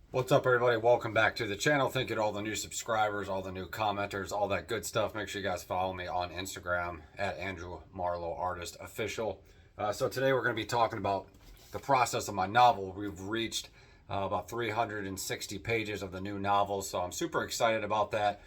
What's up, everybody? Welcome back to the channel. Thank you to all the new subscribers, all the new commenters, all that good stuff. Make sure you guys follow me on Instagram at andrewmarloweartistofficial. So today we're going to be talking about the process of my novel. We've reached about 360 pages of the new novel, so I'm super excited about that.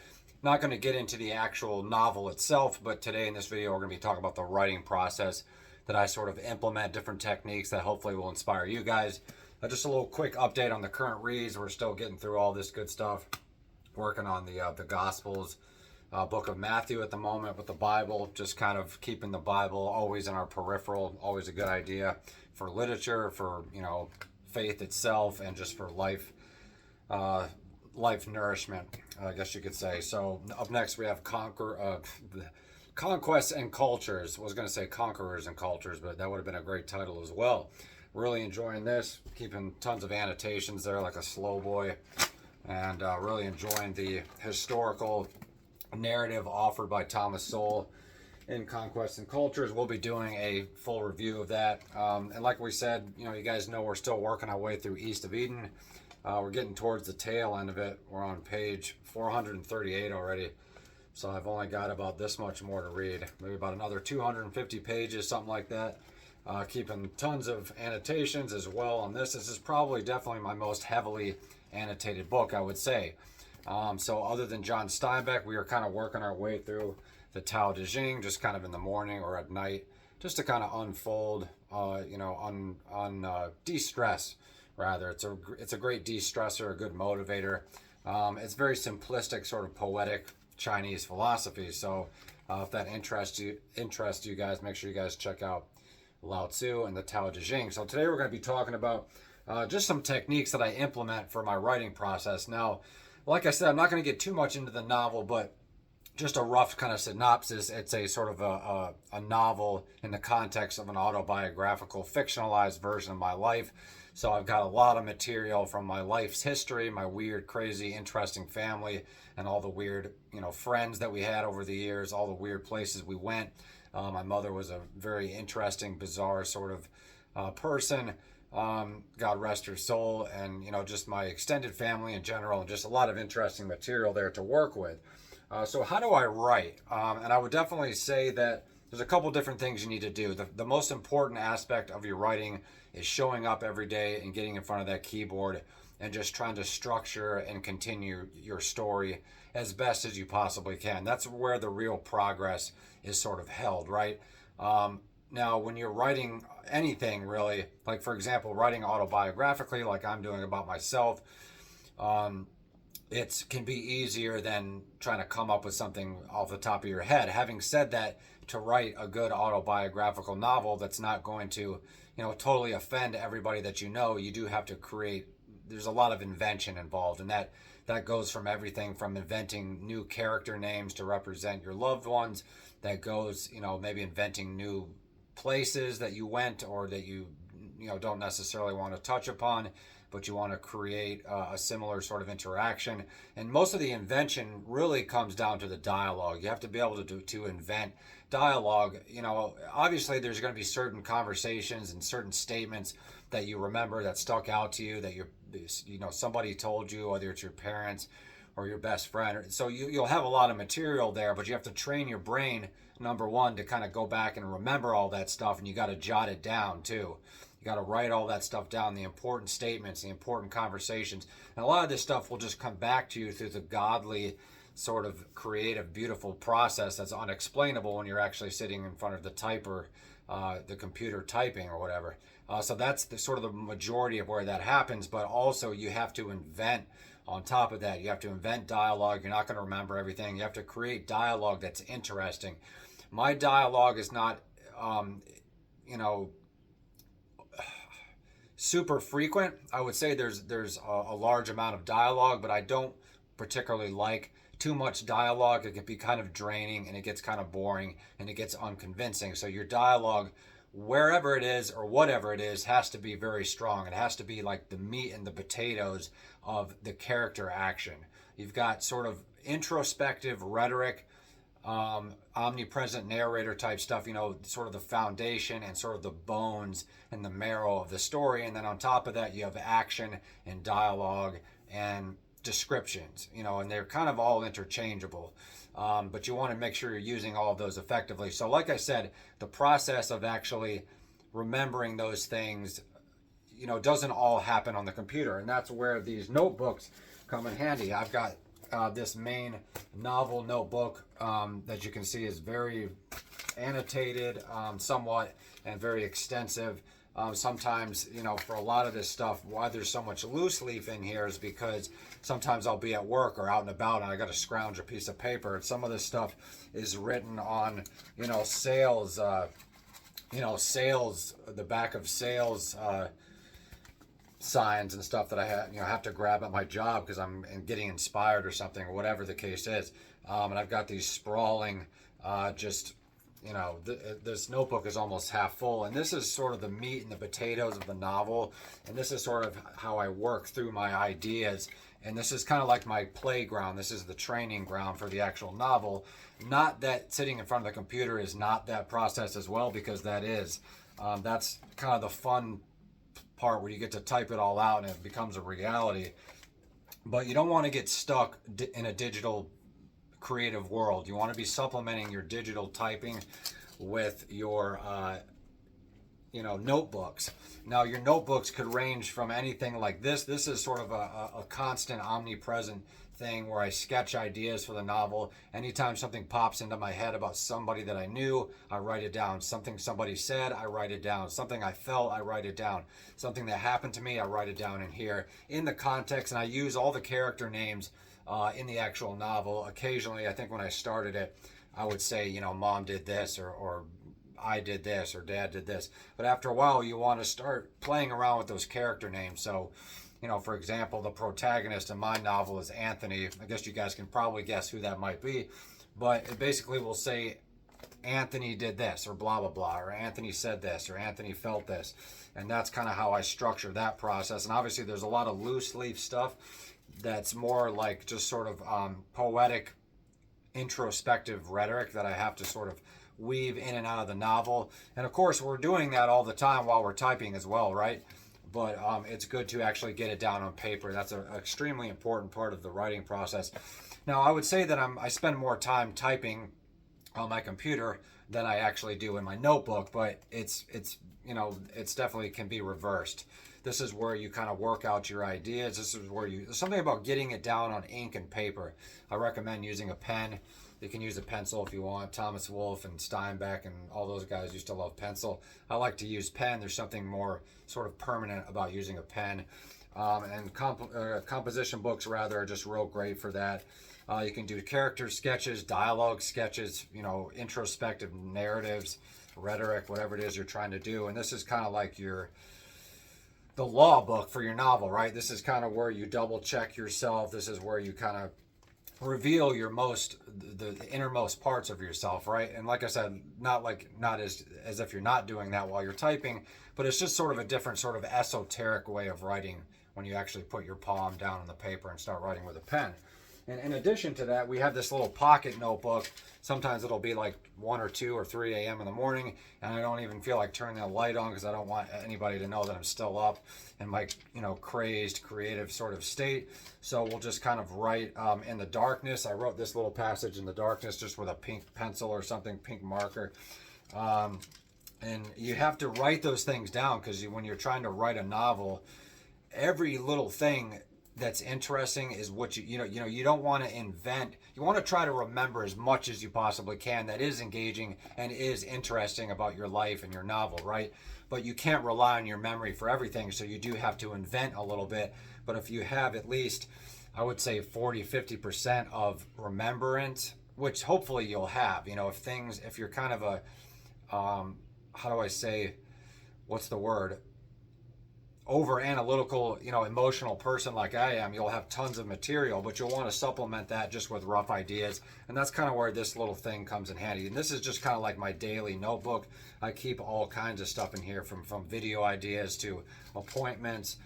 Not going to get into the actual novel itself, but today in this video we're going to be talking about the writing process that I sort of implement, different techniques that hopefully will inspire you guys. Just a little quick update on the current reads. We're still getting through all this good stuff. Working on the Gospels, book of Matthew at the moment with the Bible. Just kind of keeping the Bible always in our peripheral. Always a good idea for literature, for faith itself, and just for life nourishment, I guess you could say. So up next we have Conquests and Cultures. I was going to say Conquerors and Cultures, but that would have been a great title as well. Really enjoying this, keeping tons of annotations there like a slow boy, and really enjoying the historical narrative offered by Thomas Sowell in Conquests and Cultures. We'll be doing a full review of that. And like we said, you guys know we're still working our way through East of Eden. We're getting towards the tail end of it. We're on page 438 already. So I've only got about this much more to read. Maybe about another 250 pages, something like that. Keeping tons of annotations as well on this. This is probably definitely my most heavily annotated book, I would say. So other than John Steinbeck, we are kind of working our way through the Tao Te Ching, just kind of in the morning or at night, just to kind of unfold, de-stress rather. It's a great de-stressor, a good motivator. It's very simplistic, sort of poetic Chinese philosophy. So if that interests you guys, make sure you guys check out Lao Tzu and the Tao Te Ching. So today we're going to be talking about just some techniques that I implement for my writing process. Now, like I said, I'm not going to get too much into the novel, but just a rough kind of synopsis. It's a sort of a novel in the context of an autobiographical, fictionalized version of my life. So I've got a lot of material from my life's history, my weird, crazy, interesting family, and all the weird, friends that we had over the years, all the weird places we went. My mother was a very interesting, bizarre sort of person. God rest her soul, and just my extended family in general, and just a lot of interesting material there to work with. So how do I write? And I would definitely say that there's a couple different things you need to do. The most important aspect of your writing is showing up every day and getting in front of that keyboard and just trying to structure and continue your story as best as you possibly can. That's where the real progress is sort of held, right? Now, when you're writing anything really, like for example, writing autobiographically, like I'm doing about myself, it can be easier than trying to come up with something off the top of your head. Having said that, to write a good autobiographical novel that's not going to, totally offend everybody that you do have to create. There's a lot of invention involved, and that goes from everything from inventing new character names to represent your loved ones. That goes, maybe inventing new places that you went or that you don't necessarily want to touch upon, but you want to create a similar sort of interaction. And most of the invention really comes down to the dialogue. You have to be able to invent dialogue. Obviously there's going to be certain conversations and certain statements that you remember that stuck out to you, that somebody told you, whether it's your parents or your best friend. So you'll have a lot of material there, but you have to train your brain, number one, to kind of go back and remember all that stuff, and you got to jot it down too. You got to write all that stuff down, the important statements, the important conversations. And a lot of this stuff will just come back to you through the godly, sort of creative, beautiful process that's unexplainable when you're actually sitting in front of the typer, the computer typing or whatever. So that's the sort of the majority of where that happens. But also you have to invent. On top of that, you have to invent dialogue. You're not going to remember everything. You have to create dialogue that's interesting. My dialogue is not, super frequent. I would say there's a large amount of dialogue, but I don't particularly like too much dialogue. It can be kind of draining, and it gets kind of boring, and it gets unconvincing. So your dialogue, wherever it is or whatever it is, has to be very strong. It has to be like the meat and the potatoes of the character action. You've got sort of introspective rhetoric omnipresent narrator type stuff, you know, sort of the foundation and sort of the bones and the marrow of the story. And then on top of that, you have action and dialogue and descriptions, you know, and they're kind of all interchangeable. But you want to make sure you're using all of those effectively. So, like I said, the process of actually remembering those things, you know, doesn't all happen on the computer. And that's where these notebooks come in handy. I've got this main novel notebook that you can see is very annotated somewhat and very extensive. Sometimes, you know, for a lot of this stuff, why there's so much loose leaf in here is because sometimes I'll be at work or out and about and I got to scrounge a piece of paper. And some of this stuff is written on, you know, sales, the back of sales signs and stuff that I have to grab at my job because I'm getting inspired or something, or whatever the case is. And I've got these sprawling, this notebook is almost half full, and this is sort of the meat and the potatoes of the novel, and this is sort of how I work through my ideas, and this is kind of like my playground. This is the training ground for the actual novel. Not that sitting in front of the computer is not that process as well, because that is. That's kind of the fun part where you get to type it all out and it becomes a reality. But you don't want to get stuck in a digital creative world. You want to be supplementing your digital typing with your notebooks. Now your notebooks could range from anything like this. This is sort of a constant omnipresent thing where I sketch ideas for the novel. Anytime something pops into my head about somebody that I knew, I write it down. Something somebody said, I write it down. Something I felt, I write it down. Something that happened to me, I write it down in here in the context, and I use all the character names in the actual novel. Occasionally, I think when I started it, I would say, you know, mom did this, or I did this, or dad did this. But after a while, you want to start playing around with those character names. So, you know, for example, the protagonist in my novel is Anthony. I guess you guys can probably guess who that might be. But it basically will say, Anthony did this, or blah, blah, blah, or Anthony said this, or Anthony felt this. And that's kind of how I structure that process. And obviously, there's a lot of loose leaf stuff that's more like just sort of poetic, introspective rhetoric that I have to sort of weave in and out of the novel. And of course, we're doing that all the time while we're typing as well, right? But it's good to actually get it down on paper. That's an extremely important part of the writing process. Now, I would say that I spend more time typing on my computer than I actually do in my notebook, but it's definitely can be reversed. This is where you kind of work out your ideas. This is where there's something about getting it down on ink and paper. I recommend using a pen. You can use a pencil if you want. Thomas Wolfe and Steinbeck and all those guys used to love pencil. I like to use pen. There's something more sort of permanent about using a pen. Composition books, rather, are just real great for that. You can do character sketches, dialogue sketches, you know, introspective narratives, rhetoric, whatever it is you're trying to do. And this is kind of like the law book for your novel, right? This is kind of where you double check yourself. This is where you kind of reveal the innermost parts of yourself, right? And like I said, not as if you're not doing that while you're typing, but it's just sort of a different sort of esoteric way of writing when you actually put your palm down on the paper and start writing with a pen. And in addition to that, we have this little pocket notebook. Sometimes it'll be like 1 or 2 or 3 a.m. in the morning, and I don't even feel like turning the light on because I don't want anybody to know that I'm still up in my, crazed creative sort of state. So we'll just kind of write in the darkness. I wrote this little passage in the darkness just with a pink pencil or something, pink marker. And you have to write those things down because when you're trying to write a novel, every little thing that's interesting is what you don't want to invent. You want to try to remember as much as you possibly can that is engaging and is interesting about your life and your novel, right? But you can't rely on your memory for everything, so you do have to invent a little bit. But if you have at least, I would say 40-50% of remembrance, which hopefully you'll have, if you're kind of a what's the word, over analytical, emotional person like I am, you'll have tons of material, but you'll want to supplement that just with rough ideas. And that's kind of where this little thing comes in handy. And this is just kind of like my daily notebook. I keep all kinds of stuff in here, from video ideas to appointments,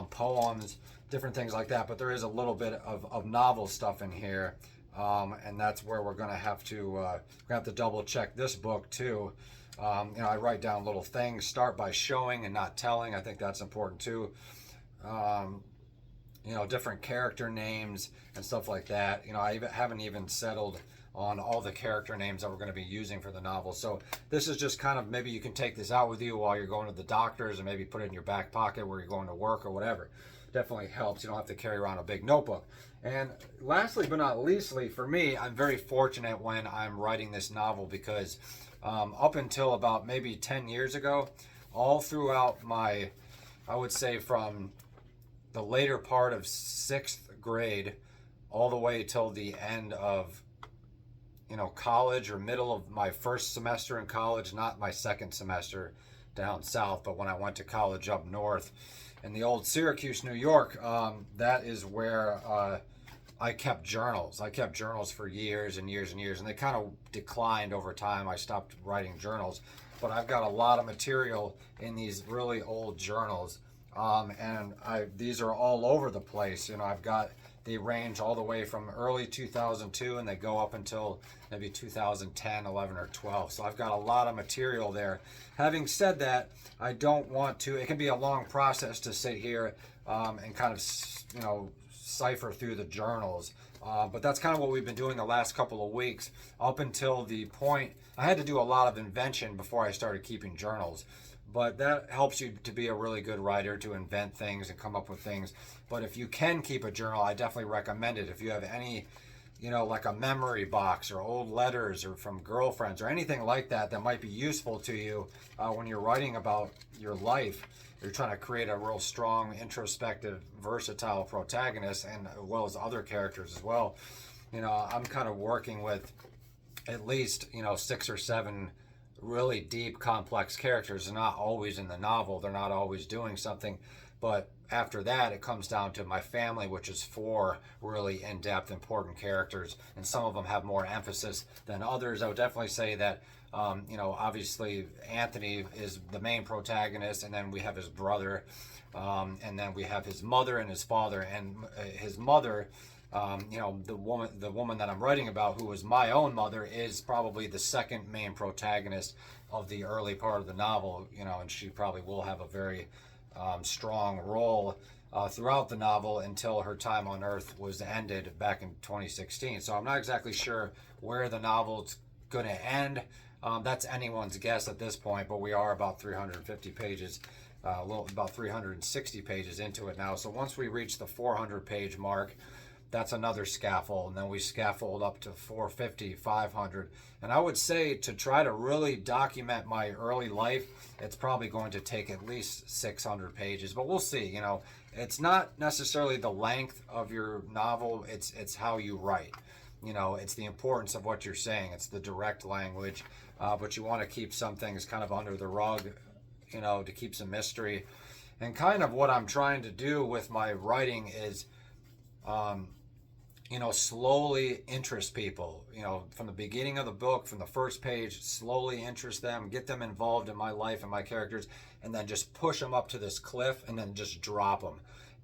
poems, different things like that. But there is a little bit of novel stuff in here. And that's where we're going to have to double check this book too. I write down little things. Start by showing and not telling. I think that's important too. Different character names and stuff like that. I haven't even settled on all the character names that we're going to be using for the novel. So this is just kind of, maybe you can take this out with you while you're going to the doctors, and maybe put it in your back pocket where you're going to work or whatever. Definitely helps. You don't have to carry around a big notebook. And lastly but not leastly, for me, I'm very fortunate when I'm writing this novel, because up until about maybe 10 years ago, all throughout my, I would say from the later part of 6th grade all the way till the end of college, or middle of my first semester in college, not my second semester down south, but when I went to college up north in the old Syracuse, New York, that is where I kept journals. I kept journals for years and years and years, and they kind of declined over time. I stopped writing journals, but I've got a lot of material in these really old journals, and these are all over the place. They range all the way from early 2002, and they go up until maybe 2010, 11, or 12. So I've got a lot of material there. Having said that, I don't want to, it can be a long process to sit here and kind of, cipher through the journals. But that's kind of what we've been doing the last couple of weeks, up until the point, I had to do a lot of invention before I started keeping journals. But that helps you to be a really good writer, to invent things and come up with things. But if you can keep a journal, I definitely recommend it. If you have any, like a memory box or old letters or from girlfriends or anything like that that might be useful to you when you're writing about your life, you're trying to create a real strong, introspective, versatile protagonist, and as well as other characters as well. I'm kind of working with at least, 6 or 7 really deep, complex characters. They're not always in the novel. They're not always doing something. But after that, it comes down to my family, which is 4 really in-depth, important characters. And some of them have more emphasis than others. I would definitely say that, obviously Anthony is the main protagonist. And then we have his brother. And then we have his mother and his father. And his mother, the woman that I'm writing about, who was my own mother, is probably the second main protagonist of the early part of the novel, and she probably will have a very strong role throughout the novel until her time on Earth was ended back in 2016. So I'm not exactly sure where the novel's going to end. That's anyone's guess at this point, but we are about 350 pages, about 360 pages into it now. So once we reach the 400 page mark, that's another scaffold, and then we scaffold up to 450, 500. And I would say, to try to really document my early life, it's probably going to take at least 600 pages, but we'll see. It's not necessarily the length of your novel, it's how you write. It's the importance of what you're saying. It's the direct language, but you want to keep some things kind of under the rug, to keep some mystery. And kind of what I'm trying to do with my writing is, slowly interest people, from the beginning of the book, from the first page, slowly interest them, get them involved in my life and my characters, and then just push them up to this cliff and then just drop them.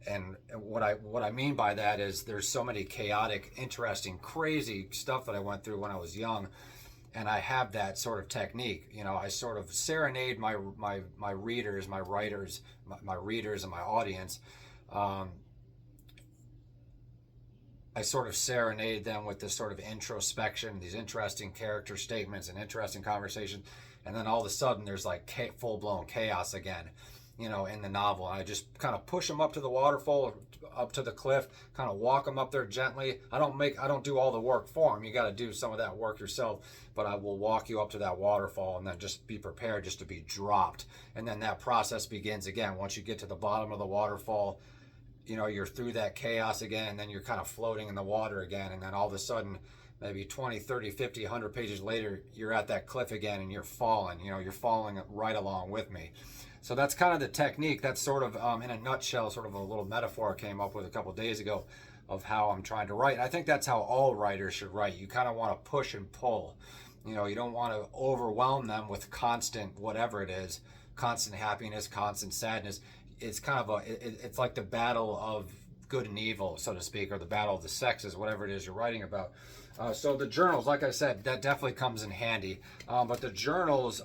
And what I mean by that is, there's so many chaotic, interesting, crazy stuff that I went through when I was young, and I have that sort of technique. I sort of serenade my readers, my writers, my readers and my audience. I sort of serenade them with this sort of introspection, these interesting character statements and interesting conversations, and then all of a sudden there's like full-blown chaos again, in the novel. And I just kind of push them up to the waterfall, up to the cliff, kind of walk them up there gently. I don't do all the work for them. You got to do some of that work yourself, but I will walk you up to that waterfall, and then just be prepared just to be dropped. And then that process begins again. Once you get to the bottom of the waterfall, you're through that chaos again, and then you're kind of floating in the water again, and then all of a sudden, maybe 20, 30, 50, 100 pages later, you're at that cliff again, and you're falling, you're falling right along with me. So that's kind of the technique. That's sort of, in a nutshell, sort of a little metaphor I came up with a couple of days ago of how I'm trying to write. And I think that's how all writers should write. You kind of want to push and pull. You don't want to overwhelm them with constant, whatever it is, constant happiness, constant sadness. It's kind of it's like the battle of good and evil, so to speak, or the battle of the sexes, whatever it is you're writing about. So the journals, like I said, that definitely comes in handy. But the journals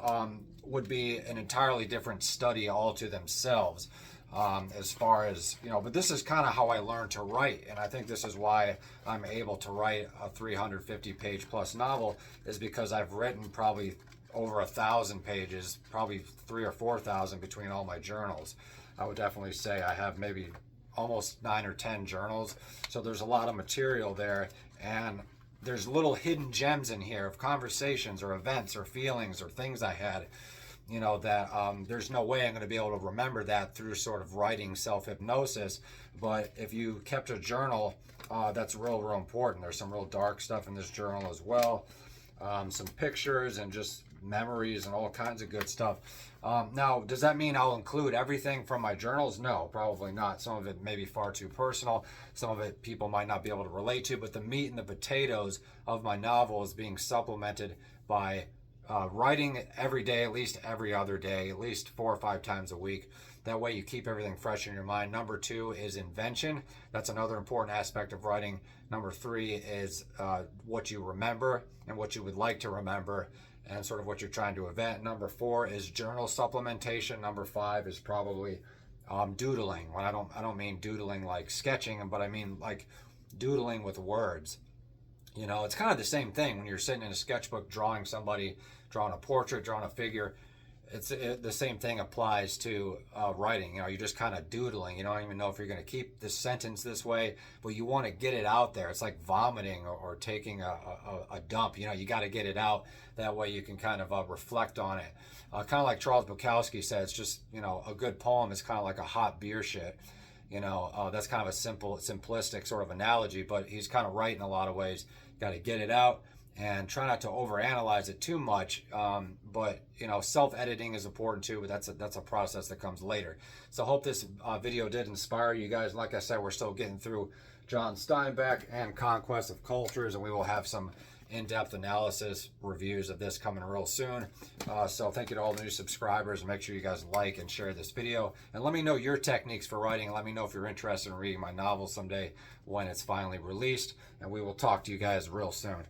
would be an entirely different study all to themselves. As far as, but this is kind of how I learned to write, and I think this is why I'm able to write a 350 page plus novel, is because I've written probably over 1,000 pages, probably 3,000 or 4,000 between all my journals. I would definitely say I have maybe almost 9 or 10 journals, so there's a lot of material there, and there's little hidden gems in here of conversations or events or feelings or things I had, that there's no way I'm going to be able to remember that through sort of writing self-hypnosis. But if you kept a journal, that's real important. There's some real dark stuff in this journal as well. Some pictures and just memories and all kinds of good stuff. Now, does that mean I'll include everything from my journals? No, probably not. Some of it may be far too personal. Some of it people might not be able to relate to, but the meat and the potatoes of my novel is being supplemented by writing every day, at least every other day, at least 4 or 5 times a week. That way you keep everything fresh in your mind. Number 2 is invention. That's another important aspect of writing. Number 3 is what you remember and what you would like to remember and sort of what you're trying to invent. Number 4 is journal supplementation. Number 5 is probably doodling. Well, I don't mean doodling like sketching, but I mean like doodling with words. It's kind of the same thing when you're sitting in a sketchbook drawing somebody, drawing a portrait, drawing a figure. The same thing applies to writing. You're just kind of doodling. You don't even know if you're going to keep this sentence this way, but you want to get it out there. It's like vomiting or taking a dump. You got to get it out. That way you can kind of reflect on it. Kind of like Charles Bukowski said, it's just, a good poem is kind of like a hot beer shit. That's kind of a simplistic sort of analogy, but he's kind of right in a lot of ways. Got to get it out and try not to overanalyze it too much. But self-editing is important too, but that's a process that comes later. So I hope this video did inspire you guys. Like I said, we're still getting through John Steinbeck and Conquest of Cultures, and we will have some in-depth analysis reviews of this coming real soon. So thank you to all the new subscribers, and make sure you guys like and share this video, and let me know your techniques for writing. Let me know if you're interested in reading my novel someday when it's finally released, and we will talk to you guys real soon.